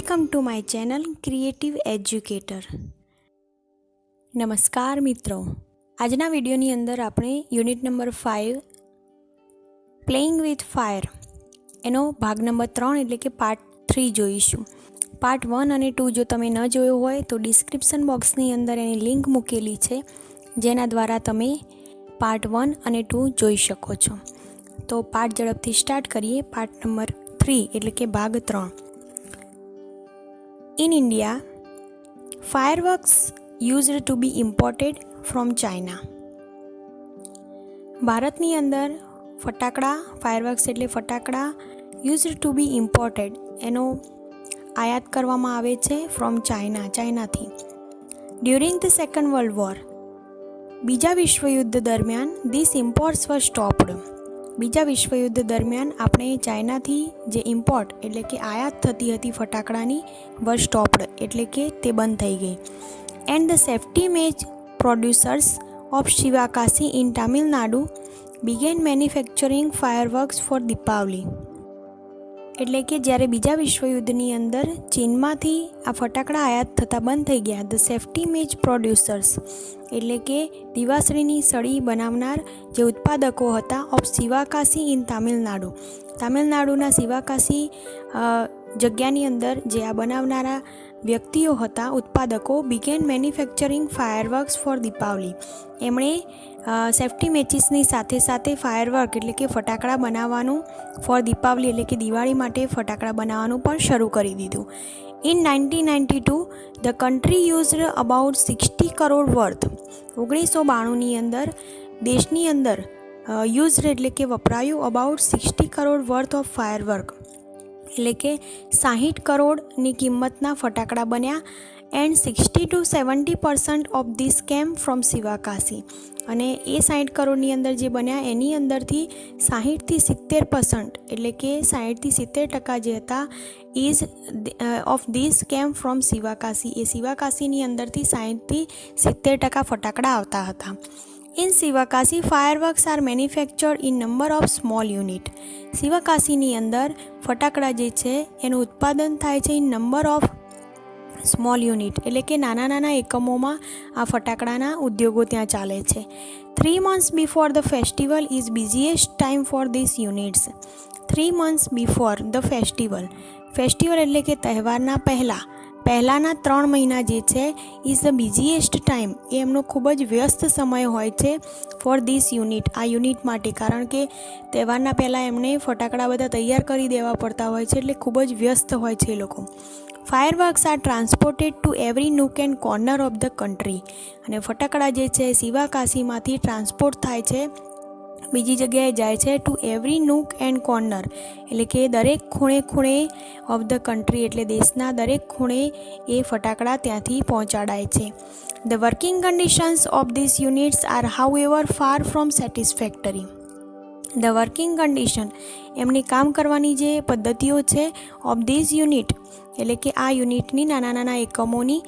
Welcome to my channel creative educator. નમસ્કાર મિત્રો, આજના વિડીયોની અંદર આપણે unit number 5 playing with fire એનો ભાગ નંબર 3 એટલે કે પાર્ટ 3 જોઈશું. પાર્ટ 1 અને 2 જો તમે ન જોયો હોય તો ડિસ્ક્રિપ્શન બોક્સની અંદર એની લિંક મૂકેલી છે, જેના દ્વારા તમે પાર્ટ 1 અને 2 જોઈ શકો છો. તો પાર્ટ ઝડપથી સ્ટાર્ટ કરીએ. પાર્ટ નંબર 3 એટલે કે ભાગ 3. In India, fireworks used to be imported from China. ભારતની અંદર ફાયરવર્ક્સ એટલે ફટાકડા યુઝડ ટુ બી ઇમ્પોર્ટેડ એનો આયાત કરવામાં આવે છે ફ્રોમ ચાઇનાથી. During the second world war, બીજા વિશ્વયુદ્ધ દરમિયાન ધીસ ઇમ્પોર્ટ્સ વર સ્ટોપ્ડ. બીજા વિશ્વયુદ્ધ દરમિયાન આપણે ચાઇનાથી જે ઇમ્પોર્ટ એટલે કે આયાત થતી હતી ફટાકડાની વર સ્ટોપ્ડ એટલે કે તે બંધ થઈ ગઈ. And the safety match producers of Sivakasi in Tamil Nadu began manufacturing fireworks for Deepavali. એટલે કે જ્યારે બીજા વિશ્વયુદ્ધની અંદર ચીનમાંથી આ ફટાકડા આયાત થતાં બંધ થઈ ગયા, ધ સેફ્ટી મેચ પ્રોડ્યુસર્સ એટલે કે દિવાસળીની સળી બનાવનાર જે ઉત્પાદકો હતા ઓફ શિવાકાશી ઇન તામિલનાડુના શિવાકાશી જગ્યાની અંદર જે આ બનાવનારા વ્યક્તિઓ હતા, ઉત્પાદકો, began manufacturing fireworks for Deepavali. એમણે સેફ્ટી મેચિસની સાથે સાથે ફાયરવર્ક એટલે કે ફટાકડા બનાવવાનું ફોર દીપાવલી એટલે કે દિવાળી માટે ફટાકડા બનાવવાનું પણ શરૂ કરી દીધું. In 1992 the country used about 60 crore worth. 1992ની અંદર દેશની અંદર યુઝડ એટલે કે વપરાયું about 60 crore worth of firework એટલે કે 60 કરોડની કિંમતના ફટાકડા બન્યા. And 60 to 70% of this came from Sivakasi. અને એ 60 કરોડની અંદર જે બન્યા એની અંદરથી 60થી 70% એટલે કે 60થી 70% જે હતા is of this came from Sivakasi. એ શિવાકાશીની અંદરથી 60થી 70% ફટાકડા આવતા હતા. In Sivakasi fireworks are manufactured in number of small unit. શિવાકાશીની અંદર ફટાકડા જે છે એનું ઉત્પાદન થાય છે in number of small unit એટલે કે નાના એકમોમાં આ ફટાકડાના ઉદ્યોગો ત્યાં ચાલે છે. 3 months before the festival is busiest time for this units. 3 months before the festival એટલે કે તહેવારના પહેલાંના 3 મહિના જે છે ઇઝ ધ બિઝીએસ્ટ ટાઈમ. એ એમનો ખૂબ જ વ્યસ્ત સમય હોય છે ફોર ધીસ યુનિટ, આ યુનિટ માટે. કારણ કે તહેવારના પહેલાં એમને ફટાકડા બધા તૈયાર કરી દેવા પડતા હોય છે, એટલે ખૂબ જ વ્યસ્ત હોય છે એ લોકો. Fireworks are transported to every nook and corner of the country. અને ફટાકડા જે છે શિવાકાશીમાંથી ટ્રાન્સપોર્ટ થાય છે, બીજી જગ્યાએ જાય છે two every nook and corner એટલે કે દરેક ખૂણે ઓફ ધ કન્ટ્રી એટલે દેશના દરેક ખૂણે એ ફટાકડા ત્યાંથી પહોંચાડાય છે. The working conditions of these units are however far from satisfactory. The working condition એમની કામ કરવાની જે પદ્ધતિઓ છે ઓફ ધીસ યુનિટ એટલે કે આ યુનિટની નાના એકમોની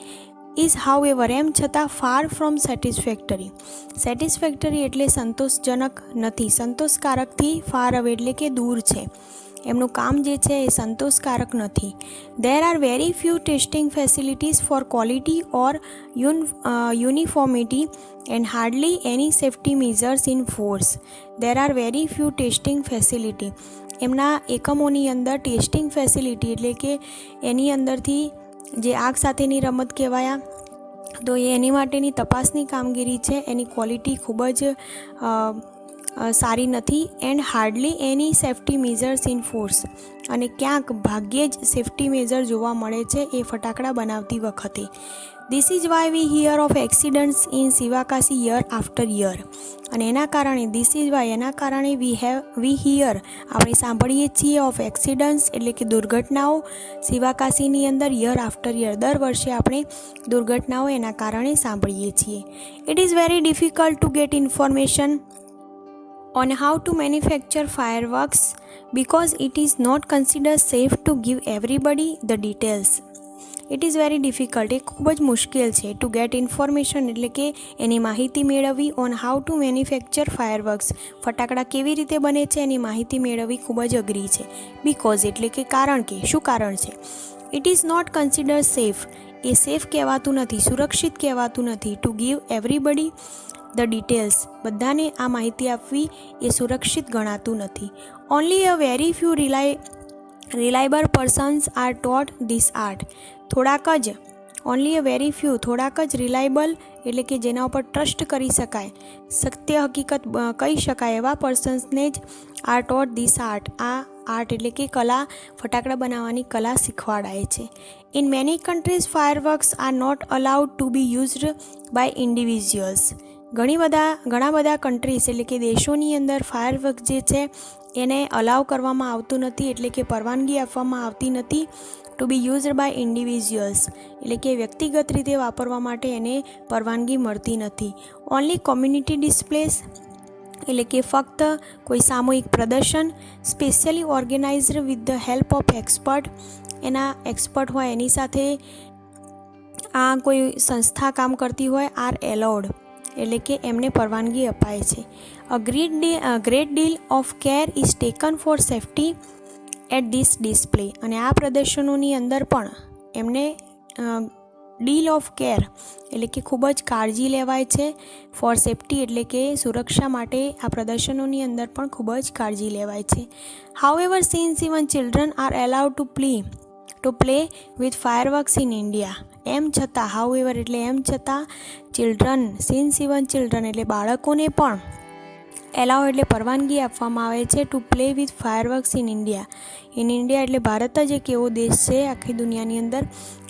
ઇઝ હાઉએવર એમ છતાં ફાર ફ્રોમ સેટિસ્ફેક્ટરી. સેટિસ્ફેક્ટરી એટલે સંતોષજનક નથી, સંતોષકારકથી ફાર અવે એટલે કે દૂર છે. એમનું કામ જે છે એ સંતોષકારક નથી. There are very few testing facilities for quality or uniformity and hardly any safety measures in force. There are very few testing facility. એમના એકમોની અંદર ટેસ્ટિંગ ફેસિલિટી એટલે કે એની અંદરથી જે આગ સાથેની રમત કહેવાયા તો એની માટેની તપાસની કામગીરી છે, એની ક્વોલિટી ખૂબ જ સારી નથી. And hardly any safety measures in force. અને ક્યાંક ભાગ્યે જ સેફ્ટી મેઝર જોવા મળે છે એ ફટાકડા બનાવતી વખતે. This is why we here of accidents in Sivakasi year after year. અને એના કારણે વી હિયર આપણે સાંભળીએ છીએ ઓફ એક્સિડન્ટ્સ એટલે કે દુર્ઘટનાઓ શિવાકાશીની અંદર યર આફ્ટર યર દર વર્ષે આપણે દુર્ઘટનાઓ એના કારણે સાંભળીએ છીએ. It is very difficult to gate information on how to manufacture fireworks because it is not considered safe to give everybody the details. It is very difficult. એ ખૂબ જ મુશ્કેલ છે ટુ ગેટ ઇન્ફોર્મેશન એટલે કે એની માહિતી મેળવવી on how to manufacture fireworks. ફટાકડા કેવી રીતે બને છે એની માહિતી મેળવવી ખૂબ જ અઘરી છે. બિકોઝ એટલે કે કારણ કે શું કારણ છે? It is not consider safe. એ સેફ કહેવાતું નથી, સુરક્ષિત કહેવાતું નથી. To give everybody the details, બધાને આ માહિતી આપવી એ સુરક્ષિત ગણાતું નથી. Only a very few reliable persons are taught this art. Only a very few, થોડાક જ રિલાયબલ એટલે કે જેના ઉપર ટ્રસ્ટ કરી શકાય, સત્ય હકીકત કહી શકાય એવા પર્સન્સને જ આર ટોટ ધીસ આર્ટ, આ આર્ટ એટલે કે કલા, ફટાકડા બનાવવાની કલા શીખવાડાય છે. In many countries fireworks are not allowed to be used by individuals. ઘણા બધા કન્ટ્રીઝ એટલે કે દેશોની અંદર ફાયરવર્ક જે છે એને અલાઉ કરવામાં આવતું નથી, એટલે કે પરવાનગી આપવામાં આવતી નથી to be used by individuals, એટલે કે વ્યક્તિગત રીતે વાપરવા માટે એને પરવાનગી મળતી નથી. ઓનલી કોમ્યુનિટી ડિસ્પ્લેસ, એટલે કે ફક્ત કોઈ સામૂહિક પ્રદર્શન, specially organised with the help of expert, એના એક્સપર્ટ હોય એની સાથે આ કોઈ સંસ્થા કામ કરતી હોય, આર એલાઉડ, એટલે કે એમને પરવાનગી અપાય છે. A great deal of care is taken for safety at this display. અને આ પ્રદર્શનોની અંદર પણ એમને ડીલ ઓફ કેર એટલે કે ખૂબ જ કાળજી લેવાય છે. ફોર સેફ્ટી એટલે કે સુરક્ષા માટે આ પ્રદર્શનોની અંદર પણ ખૂબ જ કાળજી લેવાય છે. However since even children are allowed to play with fireworks in India. એમ છતાં, હાઉએવર એટલે એમ છતાં, સિન્સ ઇવન ચિલ્ડ્રન એટલે બાળકોને પણ એલાઉ એટલે પરવાનગી આપવામાં આવે છે two play with fireworks in India. એટલે ભારત જ એક એવો દેશ છે આખી દુનિયાની અંદર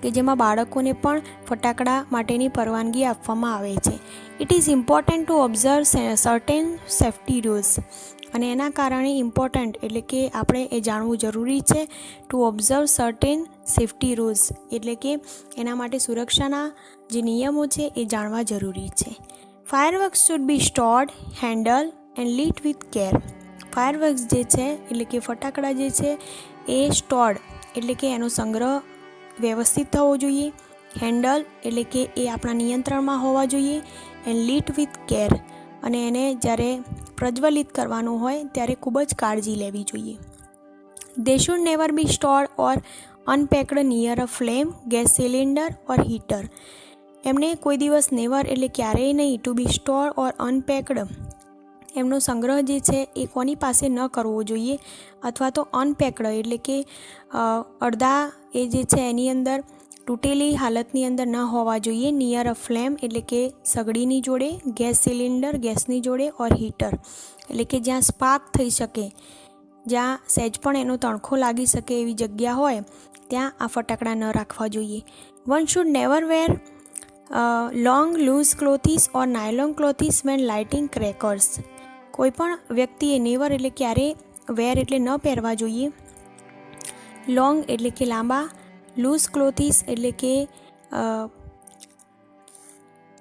કે જેમાં બાળકોને પણ ફટાકડા માટેની પરવાનગી આપવામાં આવે છે. It is important to observe certain safety rules. અને એના કારણે ઇમ્પોર્ટન્ટ એટલે કે આપણે એ જાણવું જરૂરી છે to observe certain safety rules, એટલે કે એના માટે સુરક્ષાના જે નિયમો છે એ જાણવા જરૂરી છે. Fireworks should be stored, handle and lit with care. Fireworks જે છે એટલે કે ફટાકડા જે છે એ સ્ટોર્ડ એટલે કે એનો સંગ્રહ વ્યવસ્થિત થવો જોઈએ, હેન્ડલ એટલે કે એ આપણા નિયંત્રણમાં હોવા જોઈએ, એન્ડ લીટ વિથ કેર, અને એને જ્યારે પ્રજ્વલિત કરવાનું હોય ત્યારે ખૂબ જ કાળજી લેવી જોઈએ. દે should never B stored or unpacked near a flame, gas cylinder or heater. એમને કોઈ દિવસ નેવર એટલે ક્યારેય નહીં, ટુ બી સ્ટોર ઓર અનપેક્ડ એમનો સંગ્રહ જે છે એ કોની પાસે ન કરવો જોઈએ, અથવા તો અનપેક્ડ એટલે કે અડધા એ જે છે એની અંદર તૂટેલી હાલતની અંદર ન હોવા જોઈએ. નિયર અ ફ્લેમ એટલે કે સગડીની જોડે, ગેસ સિલિન્ડર ગેસની જોડે, ઓર હીટર એટલે કે જ્યાં સ્પાર્ક થઈ શકે, જ્યાં સહેજ પણ એનો તણખો લાગી શકે એવી જગ્યા હોય ત્યાં આ ફટાકડા ન રાખવા જોઈએ. One should never wear long loose clothes or nylon clothes when lighting crackers. કોઈ પણ વ્યક્તિએ નેવર એટલે ક્યારે, વેર એટલે ન પહેરવા જોઈએ, લોંગ એટલે કે લાંબા, લૂઝ ક્લોથીસ એટલે કે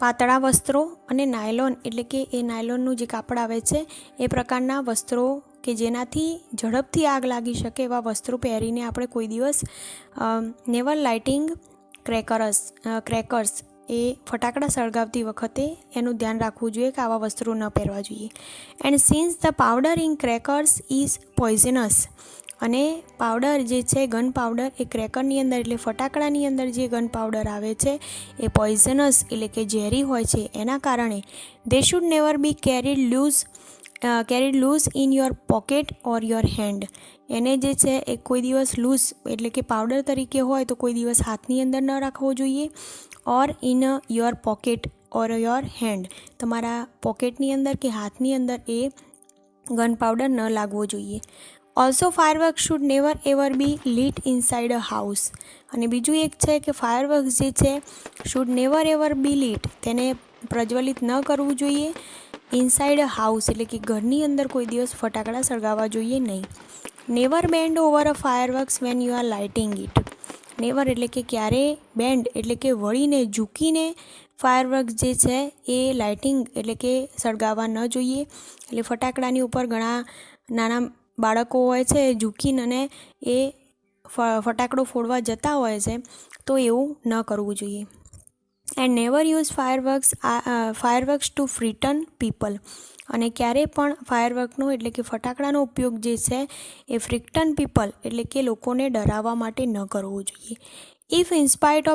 પાતળા વસ્ત્રો, અને નાયલોન એટલે કે એ નાયલોનનું જે કાપડ આવે છે એ પ્રકારના વસ્ત્રો કે જેનાથી ઝડપથી આગ લાગી શકે એવા વસ્ત્રો પહેરીને આપણે કોઈ દિવસ નેવર લાઇટિંગ ક્રેકર્સ એ ફટાકડા સળગાવતી વખતે એનું ધ્યાન રાખવું જોઈએ કે આવા વસ્ત્રો ન પહેરવા જોઈએ. And since the powder in crackers is poisonous. અને પાવડર જે છે, ગન પાવડર, એ ક્રેકરની અંદર એટલે ફટાકડાની અંદર જે ગન પાવડર આવે છે એ પોઈઝનસ એટલે કે ઝેરી હોય છે. એના કારણે they should never be carried loose in your pocket or your hand. એને જે છે એ કોઈ દિવસ લૂઝ એટલે કે પાવડર તરીકે હોય તો કોઈ દિવસ હાથની અંદર ન રાખવો જોઈએ, or in your pocket or your hand, તમારા પોકેટની અંદર કે હાથની અંદર એ ગન પાવડર ન લાગવો જોઈએ. Also fireworks should never ever be lit inside a house. અને બીજું એક છે કે ફાયરવર્ક્સ જે છે should never ever be lit, તેને પ્રજ્વલિત ન કરવું જોઈએ ઇનસાઇડ અ હાઉસ એટલે કે ઘરની અંદર કોઈ દિવસ ફટાકડા સળગાવવા જોઈએ નહીં. Never band over a fireworks when you are lighting it. Never એટલે કે ક્યારે, બેન્ડ એટલે કે વળીને, ઝૂકીને ફાયરવર્ક્સ જે છે એ લાઇટિંગ એટલે કે સળગાવવા ન જોઈએ. એટલે ફટાકડાની ઉપર ઘણા નાના બાળકો હોય છે એ ઝૂકીને અને એ ફટાકડો ફોડવા જતા હોય છે, તો એવું ન કરવું જોઈએ. And never use fireworks to frighten people. અને ક્યારેય પણ ફાયરવર્કનો એટલે કે ફટાકડાનો ઉપયોગ જે છે એ ફ્રિકટન પીપલ એટલે કે લોકોને ડરાવવા માટે ન કરવો જોઈએ. If in spite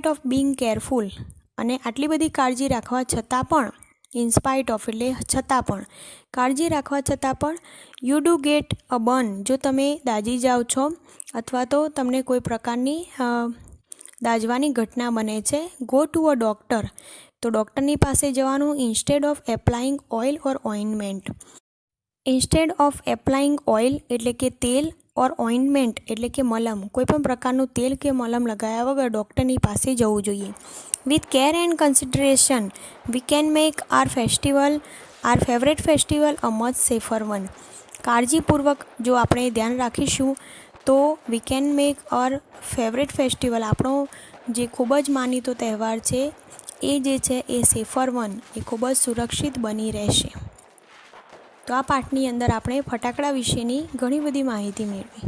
of being careful, અને આટલી બધી કાળજી રાખવા છતાં પણ, ઇન્સ્પાઇટ ઓફ એટલે છતાં પણ, કાળજી રાખવા છતાં પણ you do get a burn, જો તમે દાઝી જાઓ છો અથવા તો તમને કોઈ પ્રકારની દાઝવાની ઘટના બને છે, ગો ટુ અ ડૉક્ટર, તો ડૉક્ટરની પાસે જવાનું. Instead of applying oil or ointment, instead of applying oil એટલે કે તેલ, ઓર ઓઇન્ટમેન્ટ એટલે કે મલમ, કોઈપણ પ્રકારનું તેલ કે મલમ લગાવ્યા વગર ડૉક્ટરની પાસે જવું જોઈએ. With care and consideration we can make our favourite festival a much safer one. કાળજીપૂર્વક જો આપણે ધ્યાન રાખીશું તો we can make our favourite festival, આપણો જે ખૂબ જ માનીતો તહેવાર છે એ જે છે એ સેફર વન, એ ખૂબ જ સુરક્ષિત બની રહેશે. તો આ પાઠની અંદર આપણે ફટાકડા વિશેની ઘણી બધી માહિતી મેળવી.